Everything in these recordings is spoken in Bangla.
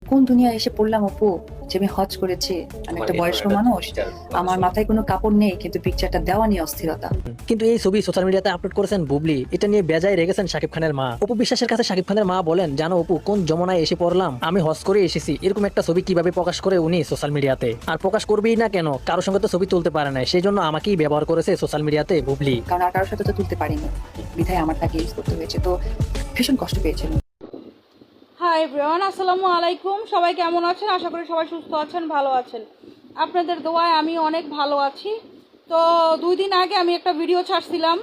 কোন দুনিয়া এসে পড়লাম অপু, যে আমি হজ করেছি, আমি একটা বয়স্ক মানুষ, আমার মাথায় কোনো কাপড় নেই, কিন্তু পিকচারটা দেওয়া নিয়ে অস্থিরতা। কিন্তু এই ছবি সোশ্যাল মিডিয়াতে আপলোড করেছেন বুবলি, এটা নিয়ে বেজায় রেগেছেন শাকিব খানের মা। অপু বিশ্বাসের কাছে শাকিব খানের মা বলেন, জানো অপু, কোন যমুনায় এসে পড়লাম, আমি হজ করে এসেছি, এরকম একটা ছবি কিভাবে প্রকাশ করে উনি সোশ্যাল মিডিয়াতে। আর প্রকাশ করবেই না কেন, কারোর সঙ্গে তো ছবি তুলতে পারে না, সেই জন্য আমাকেই ব্যবহার করেছে সোশ্যাল মিডিয়াতে বুবলি। কারণ আর কারোর সাথে তো তুলতে পারিনি, বিধায় আমার তাকে ইউজ করতে হয়েছে। তো ভীষণ কষ্ট পেয়েছিলাম। হাই এভরিওয়ান, আসসালামু আলাইকুম। সবাই কেমন আছেন? আশা করি সবাই সুস্থ আছেন, ভালো আছেন। আপনাদের দোয়ায় আমি অনেক ভালো আছি। তো 2 দিন আগে আমি একটা ভিডিও ছাড়ছিলাম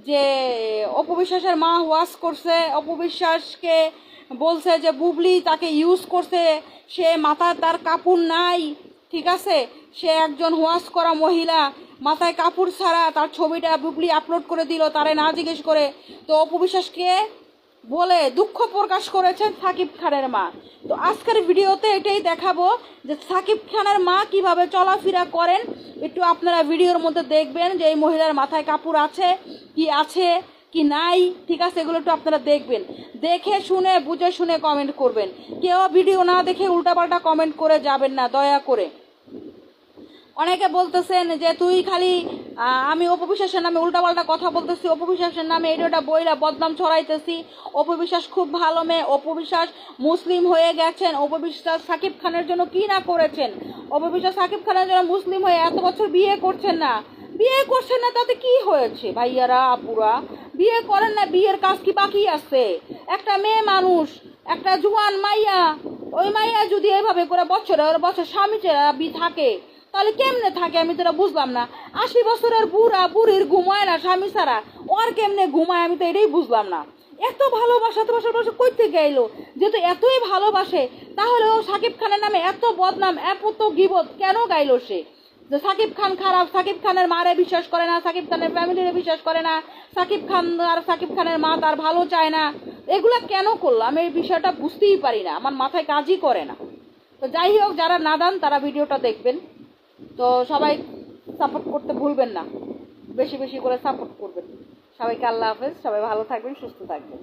যে অপু বিশ্বাসের মা ওয়াজ করছে, অপু বিশ্বাসকে বলছে যে বুবলি তাকে ইউজ করছে, সে মাথায় তার কাপড় নাই, ঠিক আছে, সে একজন ওয়াজ করা মহিলা, মাথায় কাপড় ছাড়া তার ছবিটা বুবলি আপলোড করে দিল তারে না জিজ্ঞেস করে। তো অপু বিশ্বাসকে বলে দুঃখ প্রকাশ করেছেন সাকিব খানের মা। তো আজকের ভিডিওতে এটাই দেখাবো যে সাকিব খানের মা কিভাবে চলাফেরা করেন। একটু আপনারা ভিডিওর মধ্যে দেখবেন যে এই মহিলার মাথায় কাপড় আছে কি নাই, ঠিক আছে, এগুলো একটু আপনারা দেখবেন, দেখে শুনে বুঝে শুনে কমেন্ট করবেন। কেউ ভিডিও না দেখে উল্টাপাল্টা কমেন্ট করে যাবেন না, দয়া করে। অনেকে বলতেছেন যে তুই খালি আমি অপু বিশ্বাসের নামে উল্টাপাল্টা কথা বলতেছি, অপু বিশ্বাসের নামে এটা বইলা বদনাম ছড়াইতেছি, অপু বিশ্বাস খুব ভালো মেয়ে, অপু বিশ্বাস মুসলিম হয়ে গেছেন, অপু বিশ্বাস সাকিব খানের জন্য কি না করেছেন, অপু বিশ্বাস সাকিব খানের জন্য মুসলিম হয়ে এত বছর বিয়ে করছেন না, তাতে কি হয়েছে? ভাইয়ারা আপুরা, বিয়ে করেন না, বিয়ের কাজ কি বাকি আছে? একটা মেয়ে মানুষ, একটা জুয়ান মাইয়া, ওই মাইয়া যদি এইভাবে করে বছরের বছর স্বামী থাকে, তাহলে কেমনে থাকে? আমি তো বুঝলাম না। 80 বছরের বুড়ির ঘুমায় না স্বামী ছাড়া, ওর কেমনে ঘুমায়? আমি তো এটাই বুঝলাম না। এত ভালোবাসা, এত বছর বছর কই থেকে এলো? যেহেতু এতই ভালোবাসে, তাহলে ও সাকিব খানের নামে এত বদনাম, এত গিবত কেন গাইলো সে? যে সাকিব খান খারাপ, সাকিব খানের মারে বিশ্বাস করে না, সাকিব খানের ফ্যামিলিরে বিশ্বাস করে না, সাকিব খান আর সাকিব খানের মা তার ভালো চায় না, এগুলা কেন করলো? আমি এই বিষয়টা বুঝতেই পারি না, আমার মাথায় কাজই করে না। তো যাই হোক, যারা নাদান তারা ভিডিওটা দেখবেন। তো সবাই সাপোর্ট করতে ভুলবেন না, বেশি বেশি করে সাপোর্ট করবেন। সবাইকে আল্লাহ হাফেজ, সবাই ভালো থাকবেন, সুস্থ থাকবেন।